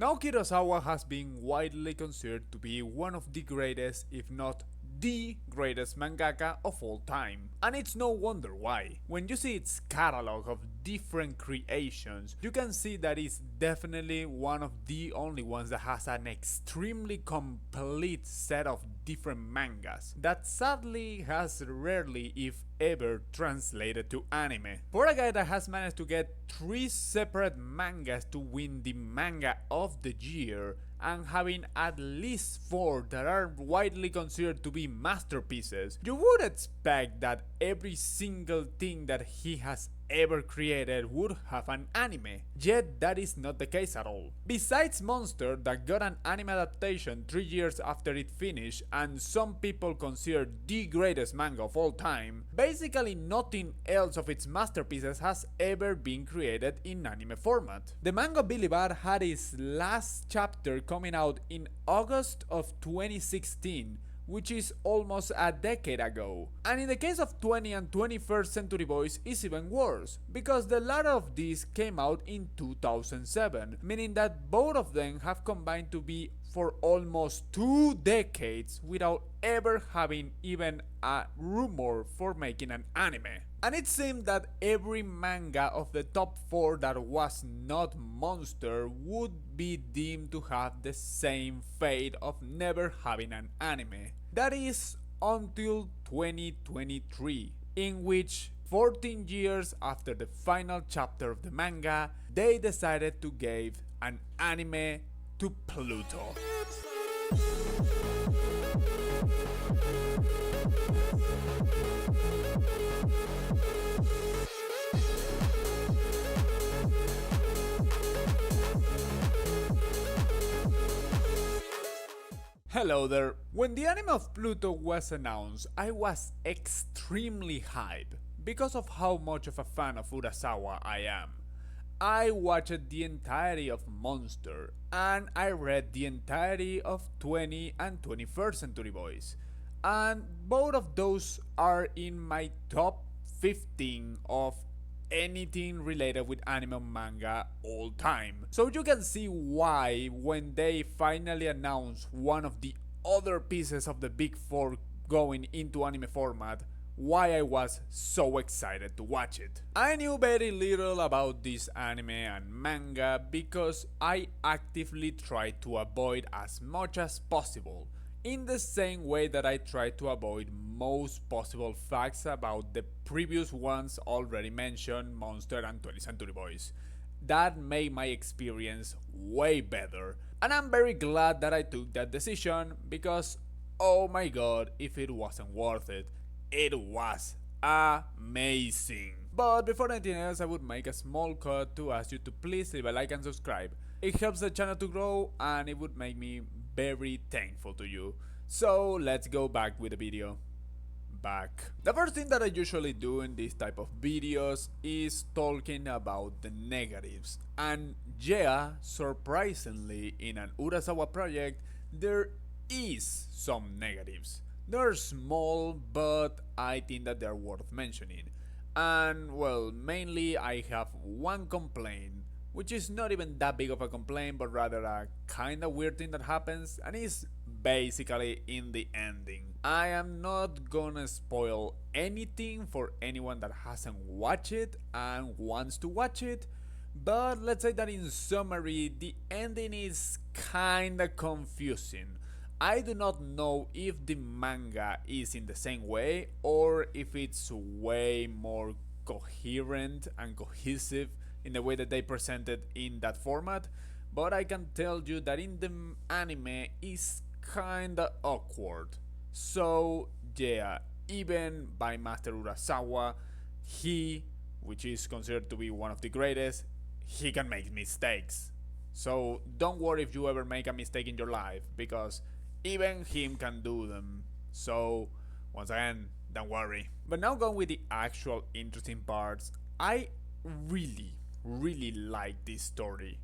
Naoki Urasawa has been widely considered to be one of the greatest, if not the greatest mangaka of all time. And it's no wonder why. When you see its catalog of different creations, you can see that it's definitely one of the only ones that has an extremely complete set of different mangas that sadly has rarely, if ever, translated to anime. For a guy that has managed to get 3 separate mangas to win the Manga of the Year, and having at least 4 that are widely considered to be masterpieces, you would expect that every single thing that he has ever created would have an anime. Yet that is not the case at all. Besides Monster, that got an anime adaptation 3 years after it finished and some people consider the greatest manga of all time, basically nothing else of its masterpieces has ever been created in anime format. The manga Billy Bat had its last chapter coming out in August of 2016, which is almost a decade ago. And in the case of 20 and 21st Century Boys, it's even worse, because the latter of these came out in 2007, meaning that both of them have combined to be for almost 2 decades without ever having even a rumor for making an anime. And it seemed that every manga of the top 4 that was not Monster would be deemed to have the same fate of never having an anime. That is until 2023, in which 14 years after the final chapter of the manga, they decided to give an anime to Pluto. Hello there. When the anime of Pluto was announced, I was extremely hyped because of how much of a fan of Urasawa I am. I watched the entirety of Monster, and I read the entirety of 20 and 21st Century Boys, and both of those are in my top 15 of anything related with anime manga all time. So you can see why when they finally announced one of the other pieces of the big 4 going into anime format, why I was so excited to watch it. I knew very little about this anime and manga because I actively tried to avoid as much as possible, in the same way that I tried to avoid most possible facts about the previous ones already mentioned, Monster and 20th Century Boys. That made my experience way better, and I'm very glad that I took that decision because, oh my god, if it wasn't worth it, it was amazing. But before anything else, I would make a small cut to ask you to please leave a like and subscribe. It helps the channel to grow and it would make me very thankful to you. So let's go back with the video. The first thing that I usually do in this type of videos is talking about the negatives, and yeah, surprisingly in an Urasawa project there is some negatives. They're small, but I think that they're worth mentioning. And well, mainly I have one complaint, which is not even that big of a complaint, but rather a kinda weird thing that happens, and is basically in the ending. I am not gonna spoil anything for anyone that hasn't watched it and wants to watch it, but let's say that in summary, the ending is kinda confusing. I do not know if the manga is in the same way or if it's way more coherent and cohesive in the way that they present it in that format, but I can tell you that in the anime is kinda awkward. So yeah, even by Master Urasawa, he, which is considered to be one of the greatest, he can make mistakes. So don't worry if you ever make a mistake in your life, because even him can do them. So once again, don't worry. But now going with the actual interesting parts, I really like this story.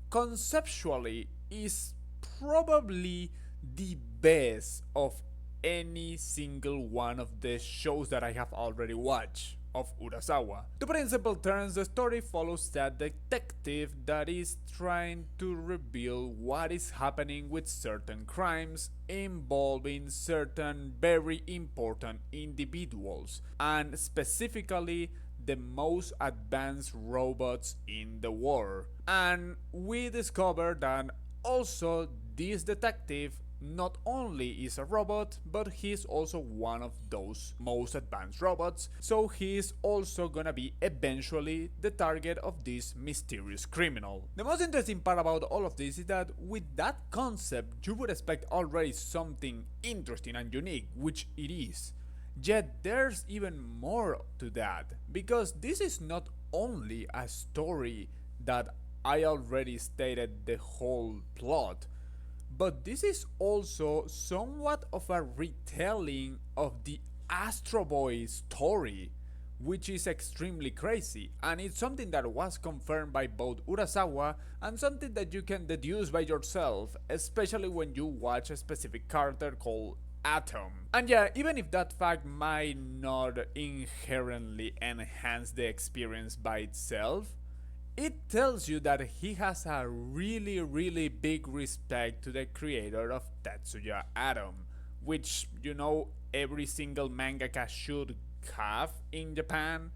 Conceptually is probably the best of any single one of the shows that I have already watched. of Urasawa. To put it in simple terms, the story follows a detective that is trying to reveal what is happening with certain crimes involving certain very important individuals, and specifically the most advanced robots in the world. And we discover that also this detective not only is a robot, but he's also one of those most advanced robots, so he's also gonna be eventually the target of this mysterious criminal. The most interesting part about all of this is that with that concept you would expect already something interesting and unique, which it is. Yet there's even more to that, because this is not only a story that I already stated the whole plot, but this is also somewhat of a retelling of the Astro Boy story, which is extremely crazy, and it's something that was confirmed by both Urasawa and something that you can deduce by yourself, especially when you watch a specific character called Atom. And yeah, even if that fact might not inherently enhance the experience by itself, it tells you that he has a really big respect to the creator of Tetsuya Atom, which, you know, every single mangaka should have in Japan,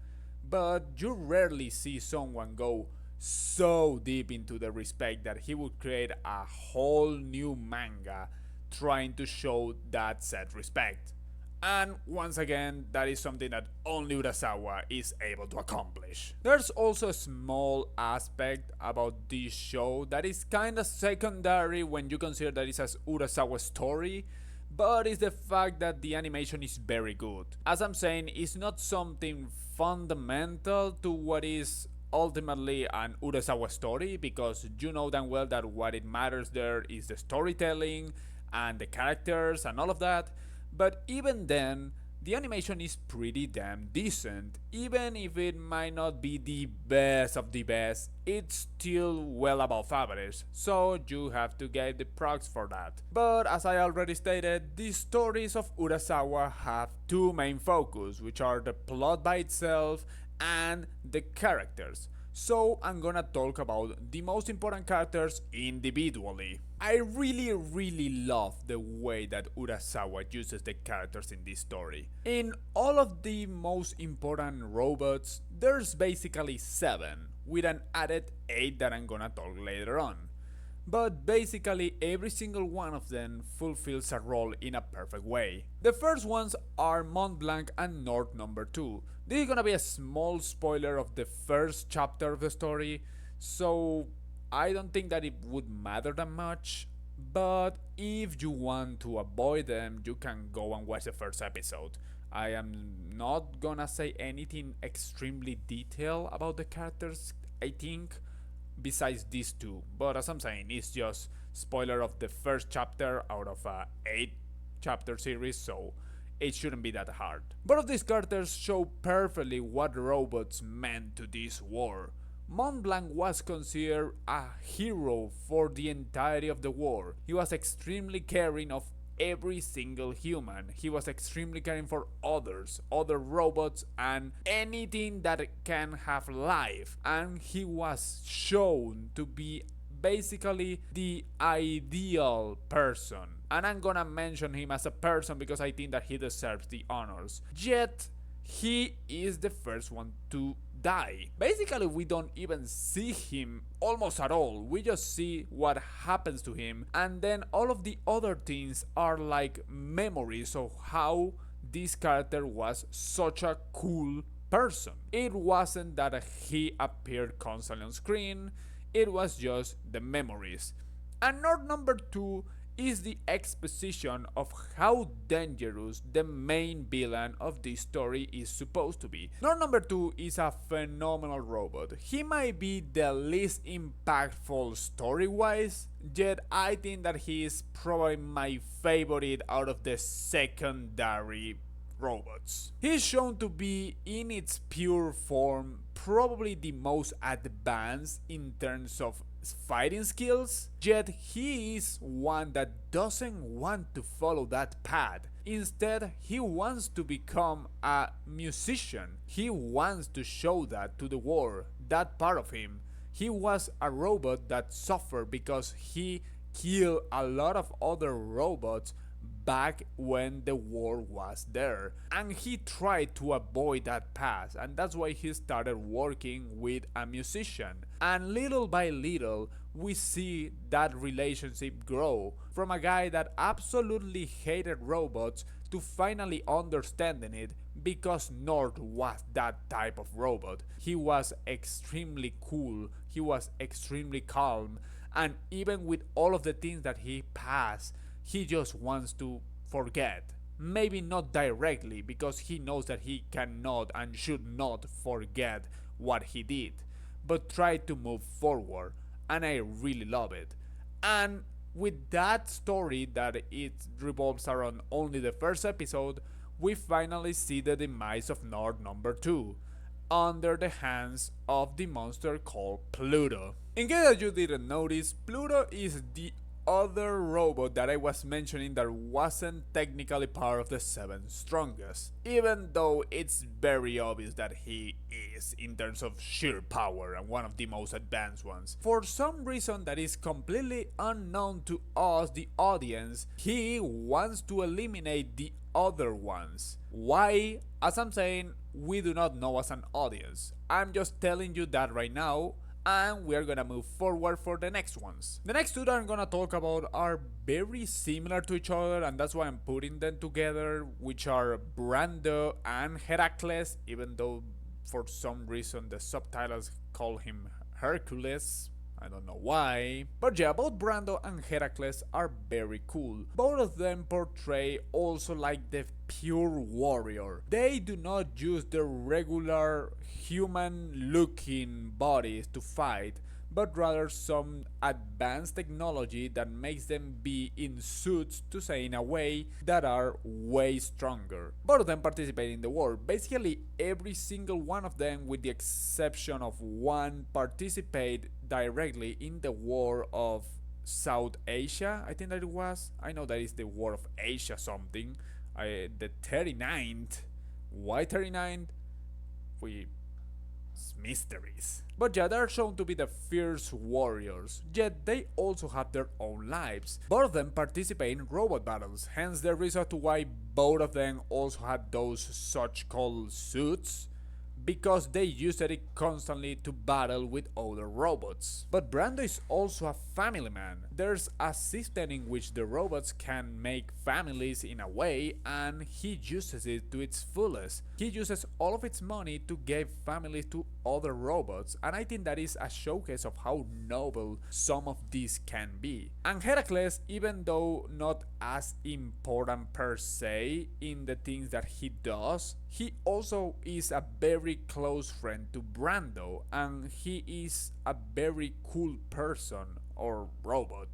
but you rarely see someone go so deep into the respect that he would create a whole new manga trying to show that said respect. And once again, that is something that only Urasawa is able to accomplish. There's also a small aspect about this show that is kinda secondary when you consider that it's an Urasawa story, but it's the fact that the animation is very good. As I'm saying, it's not something fundamental to what is ultimately an Urasawa story, because you know damn well that what it matters there is the storytelling and the characters and all of that. But even then, the animation is pretty damn decent. Even if it might not be the best of the best, it's still well above average, so you have to get the props for that. But as I already stated, the stories of Urasawa have two main focus, which are the plot by itself and the characters. So I'm gonna talk about the most important characters individually. I really love the way that Urasawa uses the characters in this story. In all of the most important robots, there's basically 7, with an added 8 that I'm gonna talk later on. But basically every single one of them fulfills a role in a perfect way. The first ones are Mont Blanc and North Number 2. This is gonna be a small spoiler of the first chapter of the story, so I don't think that it would matter that much, but if you want to avoid them, you can go and watch the first episode. I am not gonna say anything extremely detailed about the characters, I think, besides these two, but as I'm saying, it's just spoiler of the first chapter out of a 8 chapter series, so it shouldn't be that hard. Both of these characters show perfectly what robots meant to this war. Mont Blanc was considered a hero for the entirety of the war. He was extremely caring of every single human. He was extremely caring for others, other robots, and anything that can have life. And he was shown to be basically the ideal person. And I'm gonna mention him as a person because I think that he deserves the honors. Yet, he is the first one to die. Basically, we don't even see him almost at all. We just see what happens to him, and then all of the other things are like memories of how this character was such a cool person. It wasn't that he appeared constantly on screen, it was just the memories. And North Number 2 is the exposition of how dangerous the main villain of this story is supposed to be. North Number 2 is a phenomenal robot. He might be the least impactful story-wise, yet I think that he is probably my favorite out of the secondary robots. He's shown to be in its pure form probably the most advanced in terms of fighting skills, yet he is one that doesn't want to follow that path. Instead, he wants to become a musician. He wants to show that to the world, that part of him. He was a robot that suffered because he killed a lot of other robots back when the war was there, and he tried to avoid that past, and that's why he started working with a musician. And little by little we see that relationship grow from a guy that absolutely hated robots to finally understanding it, because Nord was that type of robot. He was extremely cool, he was extremely calm, and even with all of the things that he passed, he just wants to forget. Maybe not directly, because he knows that he cannot and should not forget what he did, but try to move forward, and I really love it. And with that story that it revolves around only the first episode, we finally see the demise of Nord number 2 under the hands of the monster called Pluto. In case you didn't notice, Pluto is the other robot that I was mentioning that wasn't technically part of the 7 strongest, even though it's very obvious that he is in terms of sheer power and one of the most advanced ones. For some reason that is completely unknown to us, the audience, he wants to eliminate the other ones. Why? As I'm saying, we do not know as an audience. I'm just telling you that right now, and we are gonna move forward for the next ones. The next two that I'm gonna talk about are very similar to each other, and that's why I'm putting them together, which are Brando and Heracles, even though for some reason the subtitles call him Hercules. I don't know why. But yeah, both Brando and Heracles are very cool. Both of them portray also like the pure warrior. They do not use their regular human looking bodies to fight, but rather some advanced technology that makes them be in suits, to say in a way, that are way stronger. Both of them participate in the war. Basically every single one of them, with the exception of one, participate directly in the war of South Asia, I think that it was. I know that is the war of Asia something. The 39th. Why 39th? Mysteries. But yeah, they're shown to be the fierce warriors, yet they also have their own lives. Both of them participate in robot battles, hence the reason to why both of them also had those such called suits, because they used it constantly to battle with other robots. But Brando is also a family man. There's a system in which the robots can make families in a way, and he uses it to its fullest. He uses all of its money to give families to other robots, and I think that is a showcase of how noble some of these can be. And Heracles, even though not as important per se in the things that he does, he also is a very close friend to Brando, and he is a very cool person, or robot.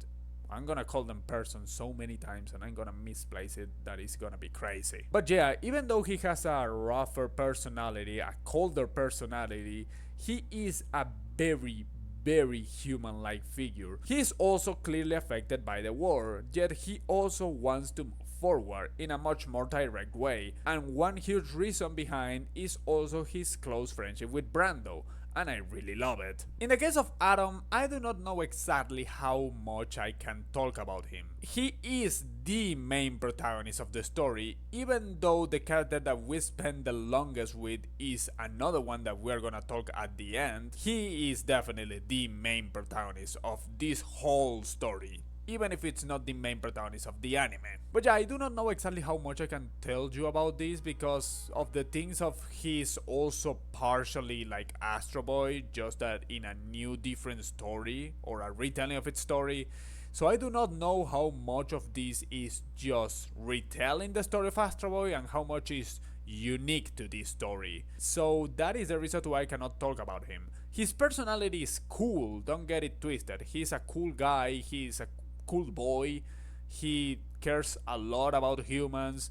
I'm gonna call them person so many times and I'm gonna misplace it, that is gonna be crazy. But yeah, even though he has a rougher personality, a colder personality, he is a very human-like figure. He is also clearly affected by the war, yet he also wants to move forward in a much more direct way, and one huge reason behind is also his close friendship with Brando, and I really love it. In the case of Adam, I do not know exactly how much I can talk about him. He is the main protagonist of the story, even though the character that we spend the longest with is another one that we're gonna talk at the end. He is definitely the main protagonist of this whole story, even if it's not the main protagonist of the anime. But yeah, I do not know exactly how much I can tell you about this, because of the things of he's also partially like Astro Boy, just that in a new different story, or a retelling of its story. So I do not know how much of this is just retelling the story of Astro Boy and how much is unique to this story. So that is the reason why I cannot talk about him. His personality is cool, don't get it twisted. He's a cool guy, he's a cool boy, he cares a lot about humans,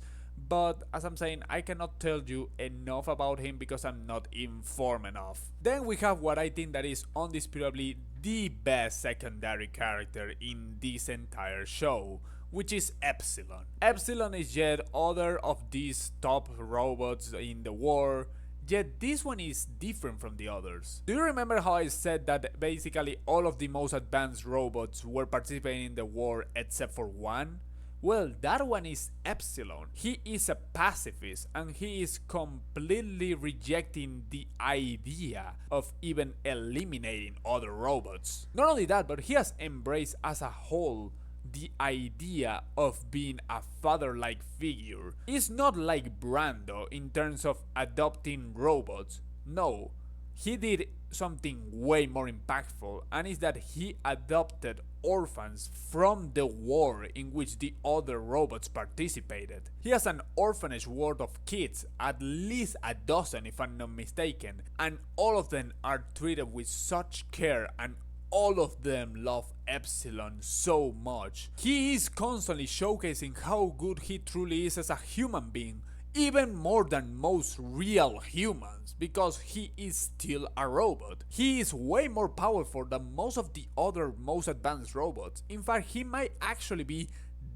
but as I'm saying, I cannot tell you enough about him because I'm not informed enough. Then we have what I think that is undisputably the best secondary character in this entire show, which is Epsilon. Epsilon is yet other of these top robots in the war, yet this one is different from the others. Do you remember how I said that basically all of the most advanced robots were participating in the war except for one? Well, that one is Epsilon. He is a pacifist and he is completely rejecting the idea of even eliminating other robots. Not only that, but he has embraced as a whole the idea of being a father-like figure. It's not like Brando in terms of adopting robots. No, he did something way more impactful, and is that he adopted orphans from the war in which the other robots participated. He has an orphanage worth of kids, at least a dozen if I'm not mistaken, and all of them are treated with such care and all of them love Epsilon so much. He is constantly showcasing how good he truly is as a human being, even more than most real humans, because he is still a robot. He is way more powerful than most of the other most advanced robots. In fact, he might actually be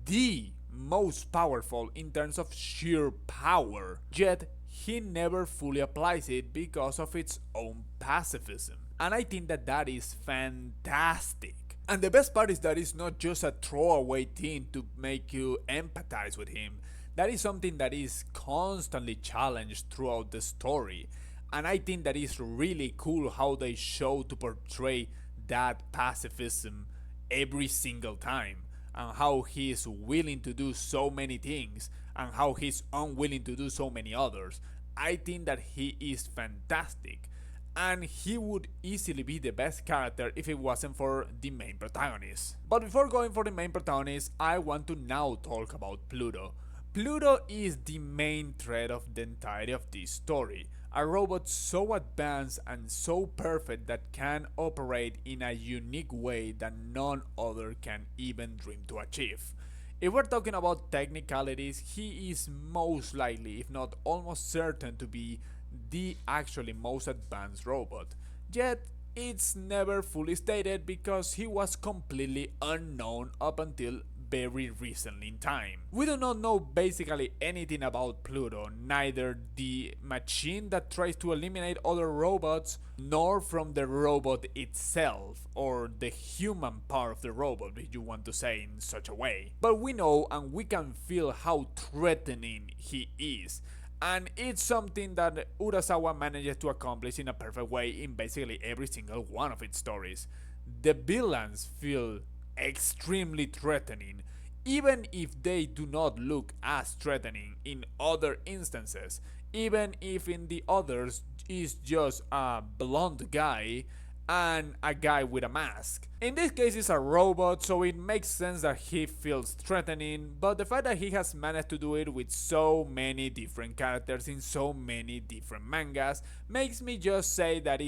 the most powerful in terms of sheer power, yet he never fully applies it because of its own pacifism. And I think that that is fantastic. And the best part is that it's not just a throwaway thing to make you empathize with him. That is something that is constantly challenged throughout the story. And I think that is really cool how they show to portray that pacifism every single time. And how he is willing to do so many things and how he's unwilling to do so many others. I think that he is fantastic. And he would easily be the best character if it wasn't for the main protagonist. But before going for the main protagonist, I want to now talk about Pluto. Pluto is the main thread of the entirety of this story. A robot so advanced and so perfect that can operate in a unique way that none other can even dream to achieve. If we're talking about technicalities, he is most likely, if not almost certain, to be the actually most advanced robot. Yet, it's never fully stated because he was completely unknown up until very recently in time. We do not know basically anything about Pluto, neither the machine that tries to eliminate other robots, nor from the robot itself, or the human part of the robot, if you want to say in such a way. But we know and we can feel how threatening he is. And it's something that Urasawa manages to accomplish in a perfect way in basically every single one of its stories. The villains feel extremely threatening, even if they do not look as threatening in other instances, even if in the others is just a blonde guy and a guy with a mask. In this case it's a robot, so it makes sense that he feels threatening, but the fact that he has managed to do it with so many different characters in so many different mangas makes me just say that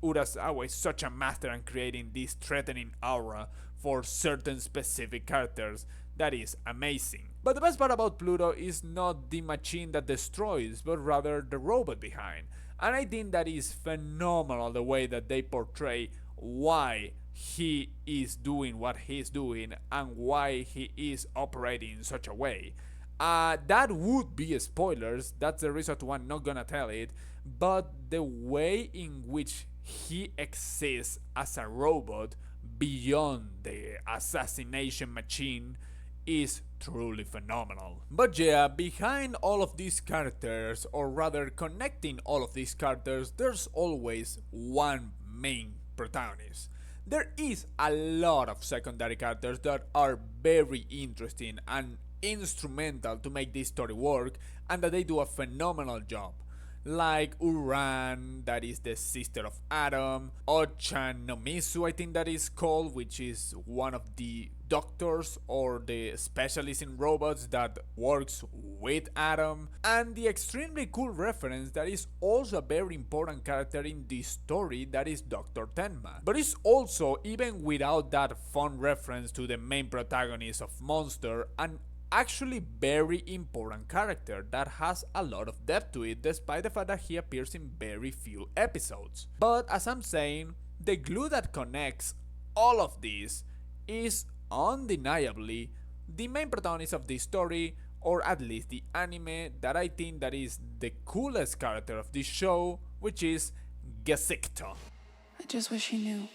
Urasawa is such a master in creating this threatening aura for certain specific characters that is amazing. But the best part about Pluto is not the machine that destroys, but rather the robot behind. And I think that is phenomenal the way that they portray why he is doing what he's doing and why he is operating in such a way. That would be spoilers, that's the reason why I'm not gonna tell it, but the way in which he exists as a robot beyond the assassination machine is truly phenomenal. But yeah, behind all of these characters, or rather connecting all of these characters, there's always one main protagonist. There is a lot of secondary characters that are very interesting and instrumental to make this story work, and that they do a phenomenal job. Like Uran, that is the sister of Adam, Ochan no Misu, I think that is called, which is one of the doctors or the specialist in robots that works with Adam, and the extremely cool reference that is also a very important character in this story, that is Dr. Tenma. But it's also, even without that fun reference to the main protagonist of Monster, an actually very important character that has a lot of depth to it, despite the fact that he appears in very few episodes. But as I'm saying, the glue that connects all of this is undeniably the main protagonist of this story, or at least the anime that I think that is the coolest character of this show, which is Gesikto. I just wish he knew.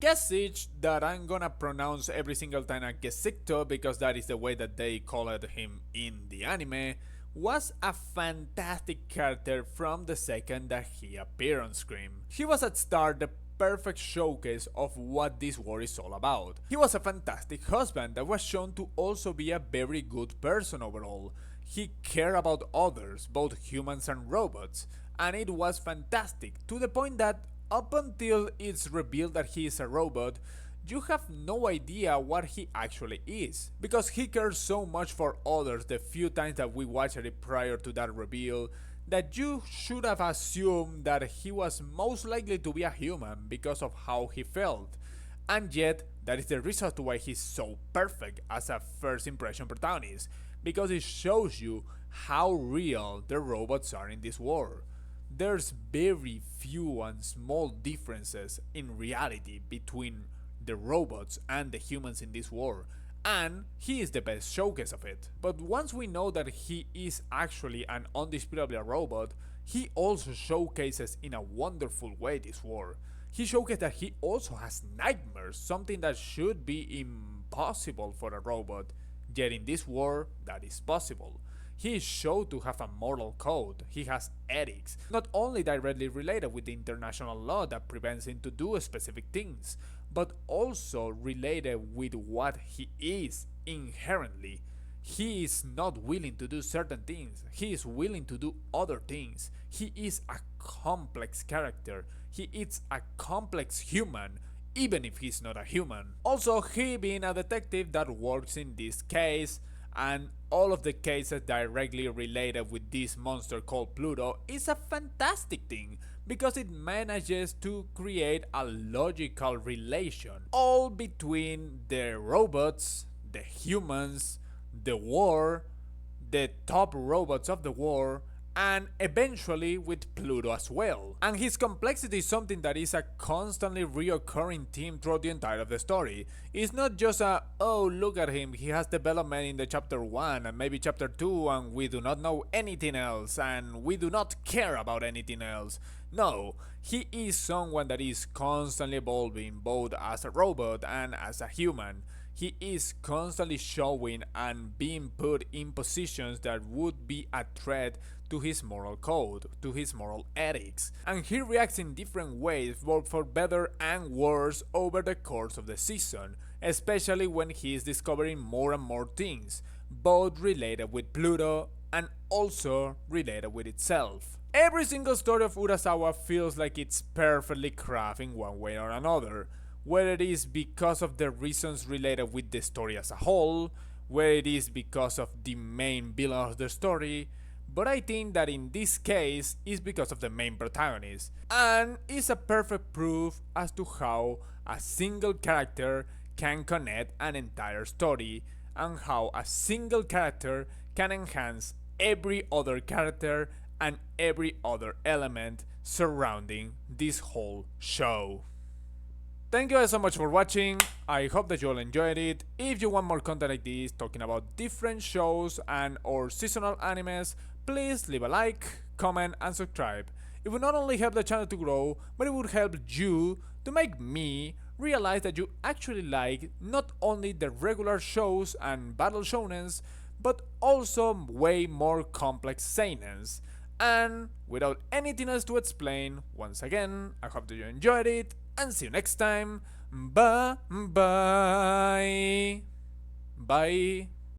Gesich, that I'm gonna pronounce every single time as Gesikto because that is the way that they called him in the anime, was a fantastic character from the second that he appeared on screen. He was at start the perfect showcase of what this war is all about. He was a fantastic husband that was shown to also be a very good person overall. He cared about others, both humans and robots, and it was fantastic, to the point that up until it's revealed that he is a robot, you have no idea what he actually is, because he cares so much for others the few times that we watched it prior to that reveal, that you should have assumed that he was most likely to be a human because of how he felt. And yet, that is the reason to why he's so perfect as a first impression protagonist, because it shows you how real the robots are in this war. There's very few and small differences in reality between the robots and the humans in this war, and he is the best showcase of it. But once we know that he is actually an undisputably a robot, he also showcases in a wonderful way this war. He showcases that he also has nightmares, something that should be impossible for a robot, yet in this war that is possible. He is shown to have a moral code, he has ethics, not only directly related with the international law that prevents him to do specific things, but also related with what he is inherently. He is not willing to do certain things, he is willing to do other things. He is a complex character, he is a complex human, even if he's not a human. Also, he being a detective that works in this case, and all of the cases directly related with this monster called Pluto is a fantastic thing, because it manages to create a logical relation all between the robots, the humans, the war, the top robots of the war, and eventually with Pluto as well. And his complexity is something that is a constantly reoccurring theme throughout the entire of the story. It's not just a, oh look at him, he has development in the chapter 1 and maybe chapter 2 and we do not know anything else and we do not care about anything else. No, he is someone that is constantly evolving both as a robot and as a human. He is constantly showing and being put in positions that would be a threat to his moral code, to his moral ethics, and he reacts in different ways, both for better and worse, over the course of the season, especially when he is discovering more and more things, both related with Pluto and also related with itself. Every single story of Urasawa feels like it's perfectly crafted in one way or another, whether it is because of the reasons related with the story as a whole, whether it is because of the main villain of the story, but I think that in this case it's because of the main protagonist, and it's a perfect proof as to how a single character can connect an entire story, and how a single character can enhance every other character and every other element surrounding this whole show. Thank you guys so much for watching, I hope that you all enjoyed it. If you want more content like this, talking about different shows and or seasonal animes, please leave a like, comment and subscribe. It would not only help the channel to grow, but it would help you to make me realize that you actually like not only the regular shows and battle shonens, but also way more complex seinens. And without anything else to explain, once again, I hope that you enjoyed it, and see you next time. Bye bye. Bye.